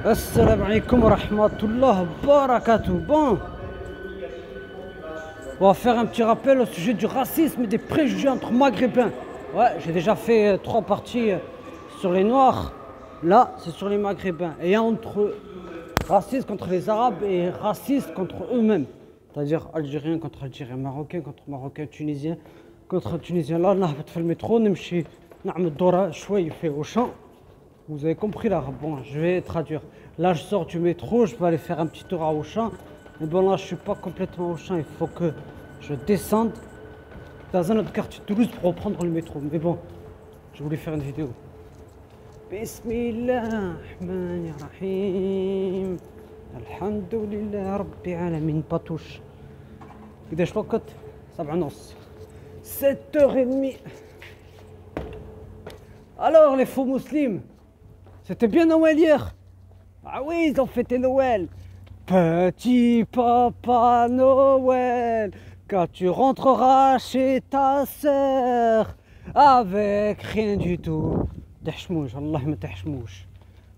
Assalamu alaikum wa rahmatullah wa barakatuh. Bon, on va faire un petit rappel au sujet du racisme et des préjugés entre maghrébins. Ouais, j'ai déjà fait 3 parties sur les noirs. Là, c'est sur les maghrébins. Et entre racistes contre les arabes et racistes contre eux-mêmes. C'est-à-dire algériens contre algériens, marocains contre marocains, tunisiens contre tunisiens. Là, on a fait le métro, نمشي نعمل دورة شوي في Auchan. Vous avez compris l'arabe. Bon, je vais traduire. Là, je sors du métro, je vais aller faire un petit tour à Auchan. Et bon, là, je suis pas complètement à Auchan. Il faut que je descende dans un autre quartier de Toulouse pour reprendre le métro. Mais bon, je voulais faire une vidéo. Bismillahirrahmanirrahim. Alhamdulillah Rabbil Alamin. Patouche. كده وقت 7:30. 7h30. Alors, les faux musulmans, c'était bien Noël hier? Ah oui, ils ont fêté Noël. Petit papa Noël, quand tu rentreras chez ta sœur avec rien du tout. تحشموش والله ما تحشموش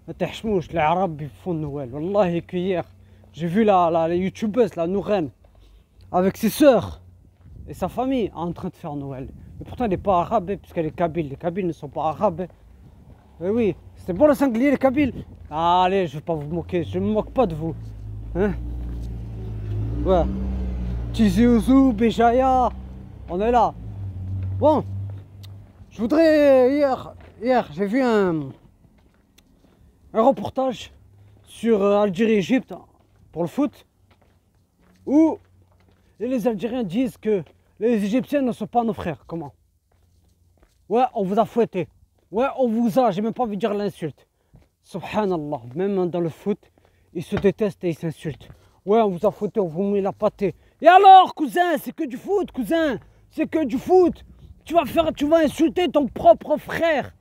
ما تحشموش العرب يفون Noël. والله que hier j'ai vu la youtubeuse, la Nourène, avec ses sœurs et sa famille en train de faire Noël. Mais pourtant elle n'est pas arabe puisqu'elle est kabyle. Les kabyles ne sont pas arabes. Eh oui, c'est bon le sanglier les kabyles. Ah, allez, je ne vais pas vous moquer, je ne me moque pas de vous. Hein? Ouais. Tizi Ouzou, Béjaïa, on est là. Bon, je voudrais hier j'ai vu un reportage sur Algérie-Égypte pour le foot où les Algériens disent que les Égyptiens ne sont pas nos frères. Comment? Ouais, on vous a fouetté. Ouais, on vous a, j'ai même pas envie de dire l'insulte. Subhanallah, même dans le foot, ils se détestent et ils s'insultent. Ouais, on vous a fouetté, on vous met la pâtée. Et alors, cousin, c'est que du foot, cousin. C'est que du foot. Tu vas insulter ton propre frère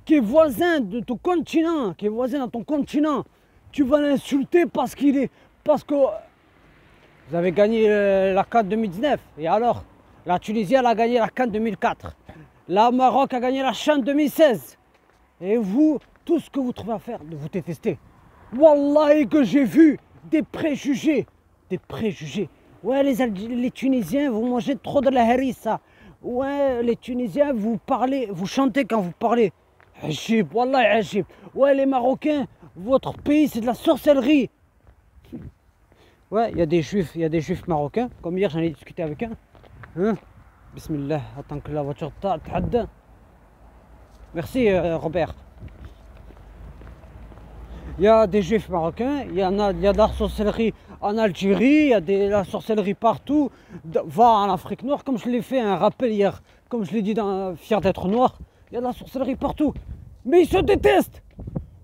qui est voisin de ton continent, qui est voisin dans ton continent. Tu vas l'insulter parce que vous avez gagné la CAN 2019. Et alors, la Tunisie, elle a gagné la CAN 2004. La Maroc a gagné la CHAN 2016. Et vous, tout ce que vous trouvez à faire, de vous détester. Wallahi que j'ai vu des préjugés. Des préjugés. Ouais, les Tunisiens, vous mangez trop de la harissa. Ouais, les Tunisiens, vous chantez quand vous parlez. Ajib, Wallahi ajib. Ouais, les Marocains, votre pays, c'est de la sorcellerie. Ouais, il y a des juifs marocains. Comme hier, j'en ai discuté avec un. Hein? Bismillah, attends que la voiture t'adde. Merci Robert. Il y a des juifs marocains, il y a de la sorcellerie en Algérie, il y a de la sorcellerie partout. Va en Afrique noire, comme je l'ai fait un rappel hier, comme je l'ai dit dans Fier d'être noir, il y a de la sorcellerie partout. Mais ils se détestent.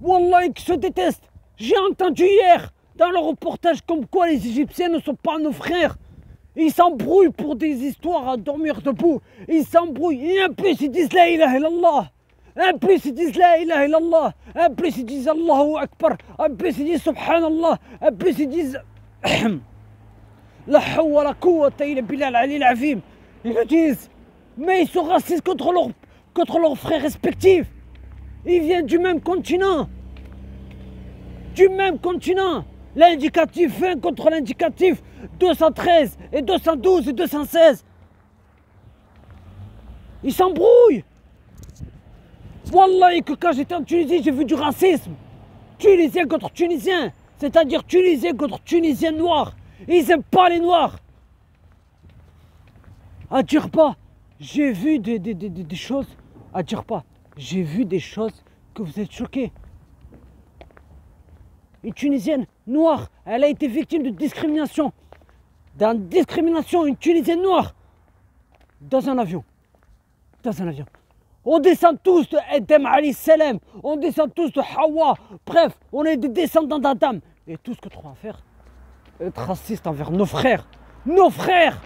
Wallah, ils se détestent. J'ai entendu hier dans le reportage comme quoi les Égyptiens ne sont pas nos frères. Ils s'embrouillent pour des histoires à dormir debout. Ils s'embrouillent. Et en plus, ils disent la ilaha illallah. En plus, ils disent la ilaha illallah. En plus, ils disent Allahu Akbar. En plus, ils disent Subhanallah. En plus, ils disent La hawla wa la quwwata illa billah al-ali al-azim. Ils le disent. Mais ils sont racistes contre leurs frères respectifs. Ils viennent du même continent. Du même continent. L'indicatif 20 contre l'indicatif 213 et 212 et 216. Ils s'embrouillent. Wallah que quand j'étais en Tunisie, j'ai vu du racisme. Tunisien contre Tunisien. C'est-à-dire Tunisien contre Tunisien noir. Ils n'aiment pas les noirs. À dire pas, j'ai vu des choses. À dire pas, j'ai vu des choses que vous êtes choqués. Une Tunisienne noire, elle a été victime de discrimination. Une Tunisienne noire. Dans un avion. On descend tous de Edem Ali Salam. On descend tous de Hawa. Bref, on est des descendants d'Adam. Et tout ce que tu as à faire, être raciste envers nos frères. Nos frères!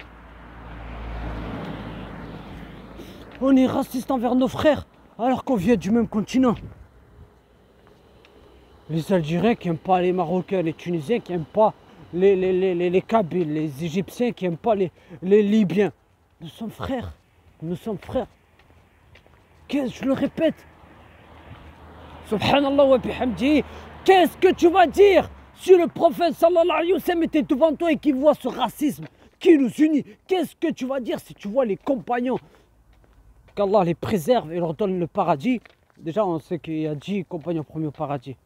On est raciste envers nos frères alors qu'on vient du même continent. Les Algériens qui n'aiment pas les Marocains, les Tunisiens qui n'aiment pas les Kabyles, les Égyptiens qui n'aiment pas les Libyens. Nous sommes frères. Nous sommes frères. Je le répète. Subhanallah wa bihamdihi. Qu'est-ce que tu vas dire si le prophète sallallahu alayhi wa sallam était devant toi et qu'il voit ce racisme qui nous unit? Qu'est-ce que tu vas dire si tu vois les compagnons, qu'Allah les préserve et leur donne le paradis? Déjà, on sait qu'il y a 10 compagnons promis au paradis.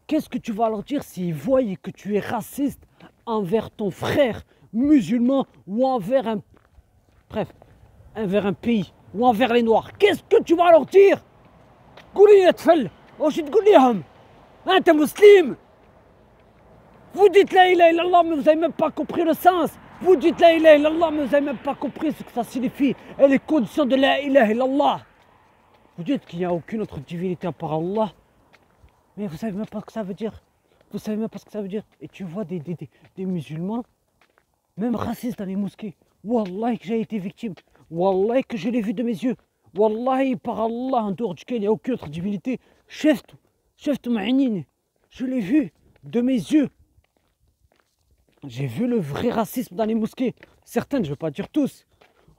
Qu'est-ce que tu vas leur dire s'ils voient que tu es raciste envers ton frère musulman ou envers un... Bref, envers un pays ou envers les noirs? Qu'est-ce que tu vas leur dire? قولي يا تفل واش تقول لهم؟ انت مسلم. Vous dites la ilaha illallah mais vous n'avez même pas compris le sens. Vous dites la ilaha illallah mais vous n'avez même pas compris ce que ça signifie et les conditions de la ilaha illallah. Vous dites qu'il n'y a aucune autre divinité à part Allah, mais vous ne savez même pas ce que ça veut dire. Vous savez même pas ce que ça veut dire. Et tu vois des musulmans, même racistes dans les mosquées. Wallahi que j'ai été victime. Wallahi que je l'ai vu de mes yeux. Wallahi par Allah en dehors duquel il n'y a aucune autre divinité. Chef Ma'anine, je l'ai vu de mes yeux. J'ai vu le vrai racisme dans les mosquées. Certaines, je ne veux pas dire tous.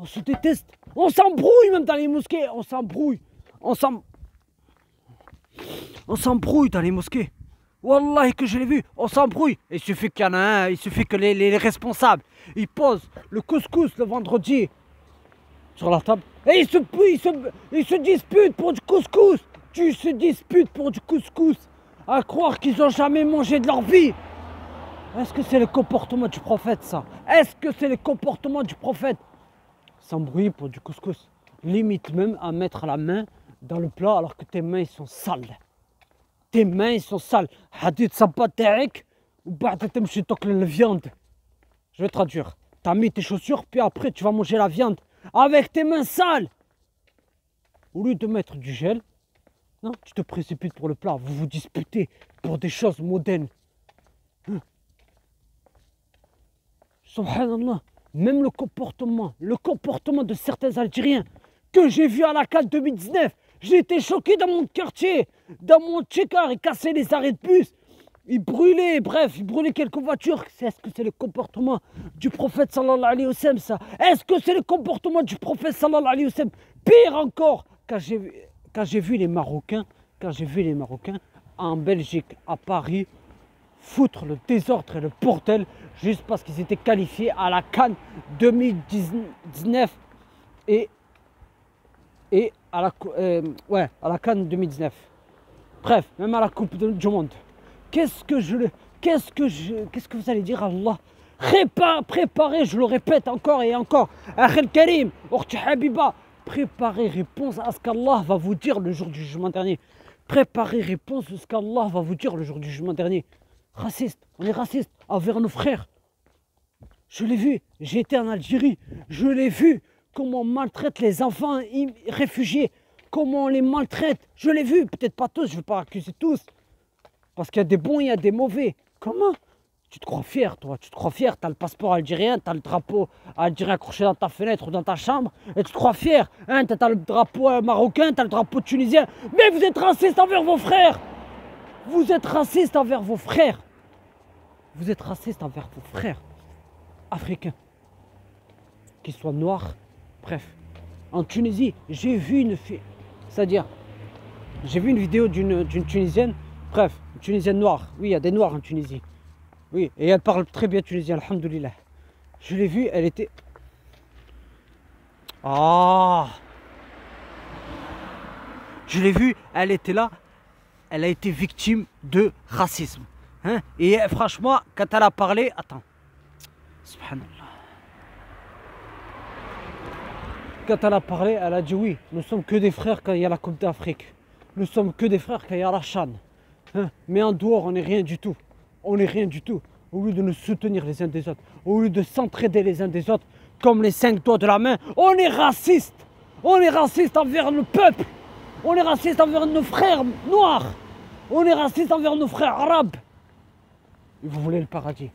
On se déteste. On s'embrouille même dans les mosquées. On s'embrouille. On s'embrouille dans les mosquées. Wallahi que je l'ai vu. On s'embrouille. Il suffit qu'il y en a un. Il suffit que les responsables, ils posent le couscous le vendredi sur la table. Et ils se disputent pour du couscous. Tu se disputes pour du couscous. À croire qu'ils n'ont jamais mangé de leur vie. Est-ce que c'est le comportement du prophète ça? Est-ce que c'est le comportement du prophète? S'embrouiller pour du couscous. Limite même à mettre la main dans le plat alors que tes mains ils sont sales. Tes mains ils sont sales. Hadith sabbat ta'ik ou ba'da tamshi tokle la viande. Je vais traduire. Tu as mis tes chaussures puis après tu vas manger la viande avec tes mains sales. Au lieu de mettre du gel, non, tu te précipites pour le plat. Vous vous disputez pour des choses mondaines. Subhanallah, même le comportement de certains Algériens que j'ai vu à la CAN 2019, j'ai été choqué dans mon quartier, dans mon tchekar, ils cassaient les arrêts de bus, ils brûlaient, bref, ils brûlaient quelques voitures. Est-ce que c'est le comportement du prophète sallallahu alayhi wa sallam ça? Est-ce que c'est le comportement du prophète sallallahu alayhi wa sallam? Pire encore, quand j'ai vu les Marocains en Belgique, à Paris, foutre le désordre et le bordel juste parce qu'ils étaient qualifiés à la CAN 2019 et à la CAN 2019. Bref, même à la Coupe du Monde. Qu'est-ce que vous allez dire à Allah? Préparez, je le répète encore et encore. Akhel Karim, Orti Habiba, préparez réponse à ce qu'Allah va vous dire le jour du jugement dernier. Préparez réponse à ce qu'Allah va vous dire le jour du jugement dernier. Raciste, on est raciste envers nos frères. Je l'ai vu, j'ai été en Algérie, je l'ai vu comment on maltraite les enfants réfugiés, comment on les maltraite. Je l'ai vu, peut-être pas tous, je ne veux pas accuser tous. Parce qu'il y a des bons, il y a des mauvais. Comment? Tu te crois fier, toi, tu te crois fier, tu as le passeport algérien, tu as le drapeau algérien accroché dans ta fenêtre ou dans ta chambre, et tu te crois fier. Hein, tu as le drapeau marocain, tu as le drapeau tunisien, mais vous êtes raciste envers vos frères. Vous êtes raciste envers vos frères. Vous êtes raciste envers vos frères africains, qu'ils soient noirs, bref. En Tunisie, j'ai vu une vidéo d'une Tunisienne, bref, une Tunisienne noire. Oui, il y a des noirs en Tunisie. Oui, et elle parle très bien tunisien, alhamdoulilah. Je l'ai vue, elle était... Je l'ai vue, elle était là, elle a été victime de racisme. Hein? Et franchement, quand elle a parlé... Attends. Subhanallah. Quand elle a parlé, elle a dit oui, nous sommes que des frères quand il y a la Coupe d'Afrique. Nous sommes que des frères quand il y a la CHAN. Hein? Mais en dehors, on n'est rien du tout. On n'est rien du tout. Au lieu de nous soutenir les uns des autres, au lieu de s'entraider les uns des autres, comme les 5 doigts de la main, on est raciste. On est raciste envers le peuple. On est raciste envers nos frères noirs. On est raciste envers nos frères arabes. Et vous voulez le paradis.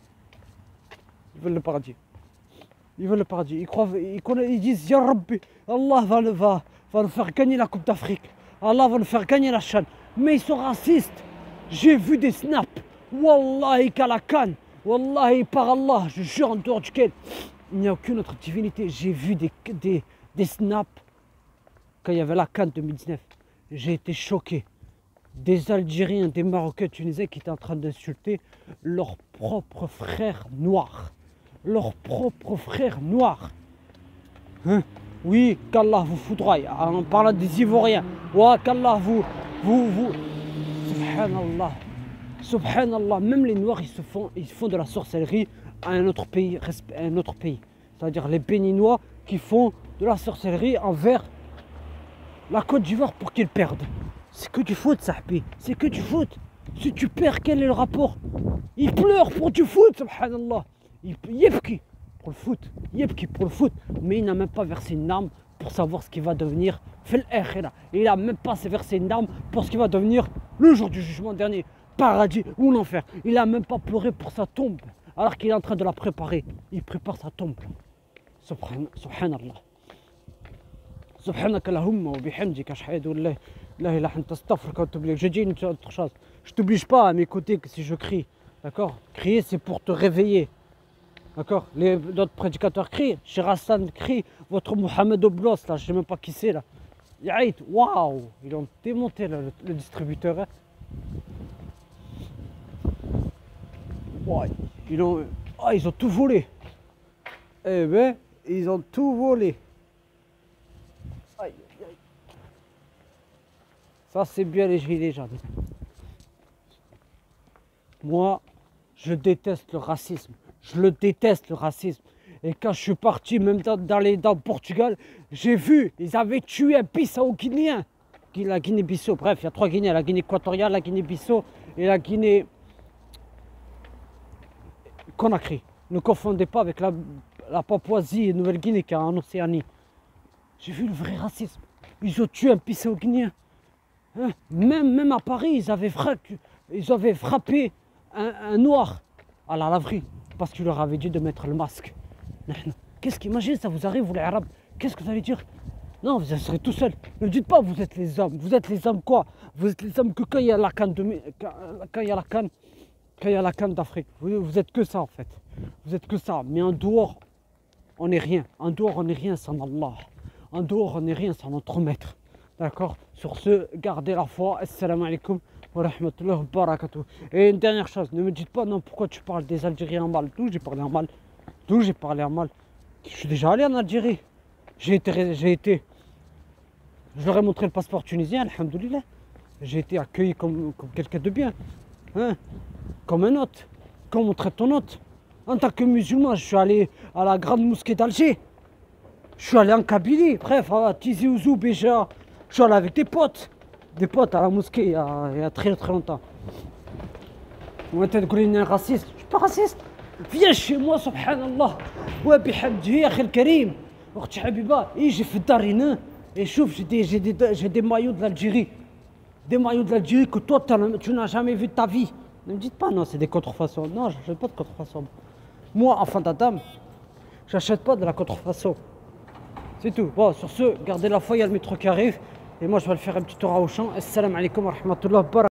Ils veulent le paradis. Ils veulent le paradis. Ils disent Ya Rabbi, Allah va nous faire gagner la Coupe d'Afrique. Allah va nous faire gagner la CHAN. Mais ils sont racistes. J'ai vu des snaps. Wallahi qu'à la CAN. Wallahi par Allah, je jure en dehors duquel il n'y a aucune autre divinité. J'ai vu des snaps quand il y avait la CAN 2019. J'ai été choqué. des Algériens, des Marocains, Tunisiens qui étaient en train d'insulter leurs propres frères noirs. Leurs propres frères noirs. Hein? Oui, qu'Allah vous foudroie. En parlant des Ivoiriens. Ouais, qu'Allah vous. Subhanallah. Subhanallah. Même les Noirs, ils font de la sorcellerie à un autre pays. C'est-à-dire les Béninois qui font de la sorcellerie envers la Côte d'Ivoire pour qu'ils perdent. C'est que du foot, Sahbi. C'est que du foot. Si tu perds, quel est le rapport? Ils pleurent pour du foot, subhanallah. Yebki pour le foot. Yebki pour le foot. Mais il n'a même pas versé une larme pour savoir ce qu'il va devenir. Il n'a même pas versé une larme pour ce qu'il va devenir le jour du jugement dernier. Paradis ou l'enfer. Il n'a même pas pleuré pour sa tombe. Alors qu'il est en train de la préparer. Il prépare sa tombe. Subhanallah. Subhanaka Allahumma wa bihamdika ashhadu an la ilaha illa anta astaghfiruka wa atubu ilayk. Je dis une autre chose. Je t'oblige pas à m'écouter si je crie. D'accord? Crier, c'est pour te réveiller. D'accord? D'autres prédicateurs crient. Cheikh Hassan crie. Votre Mohamed Oblos, là, je sais même pas qui c'est là. Yaït, waouh! Ils ont démonté le distributeur. Hein. Ouais, ils ont tout volé. Eh ben, ils ont tout volé. Aïe, aïe, aïe. Ça, c'est bien les gilets jaunes. Moi, je déteste le racisme. Je le déteste, le racisme. Et quand je suis parti, même dans le Portugal, j'ai vu, ils avaient tué un Bissau-Guinéen. La Guinée-Bissau, bref, il y a 3 Guinées. La Guinée équatoriale, la Guinée-Bissau et la Guinée Conakry. Ne confondez pas avec la Papouasie et Nouvelle-Guinée qui est en Océanie. J'ai vu le vrai racisme. Ils ont tué un Bissau-Guinéen. Hein? Même à Paris, ils avaient frappé un noir à la laverie parce qu'il leur avait dit de mettre le masque. Qu'est-ce qu'imagine, ça vous arrive, vous les Arabes? Qu'est-ce que vous allez dire? Non, vous serez tout seul. Ne dites pas vous êtes les hommes. Vous êtes les hommes quoi? Vous êtes les hommes que quand il y a la canne quand il y a la canne d'Afrique. Vous êtes que ça en fait. Vous êtes que ça. Mais en dehors, on n'est rien. En dehors, on n'est rien sans Allah. En dehors, on n'est rien sans notre maître. D'accord? Sur ce, gardez la foi. Assalamu alaikum wa rahmatullahi wa barakatuh. Et une dernière chose, ne me dites pas non, pourquoi tu parles des Algériens en mal? D'où j'ai parlé en mal? D'où j'ai parlé en mal? Je suis déjà allé en Algérie. J'ai été. Je leur ai montré le passeport tunisien, alhamdoulilah. J'ai été accueilli comme quelqu'un de bien. Hein? Comme un hôte. Comme on traite ton hôte. En tant que musulman, je suis allé à la grande mosquée d'Alger. Je suis allé en Kabylie. Bref, à Tizi Ouzou, Béja. Je suis allé avec des potes. Des potes à la mosquée il y a très très longtemps. On était un raciste. Je suis pas raciste. Viens chez moi, subhanallah. Ouais, bihamdi, ya khil karim. Okhti habiba, j'ai fait darina. Et chouf, j'ai des maillots de l'Algérie. Des maillots de l'Algérie que toi, tu n'as jamais vu de ta vie. Ne me dites pas, non, c'est des contrefaçons. Non, je n'achète pas de contrefaçons. Moi, enfant d'Adam, j'achète pas de la contrefaçon. C'est tout. Bon, sur ce, gardez la foi, il y a le métro qui arrive. Et moi, je vais le faire un petit tour à Auchan. Assalamu alaikum wa rahmatullahi wa barakatuh.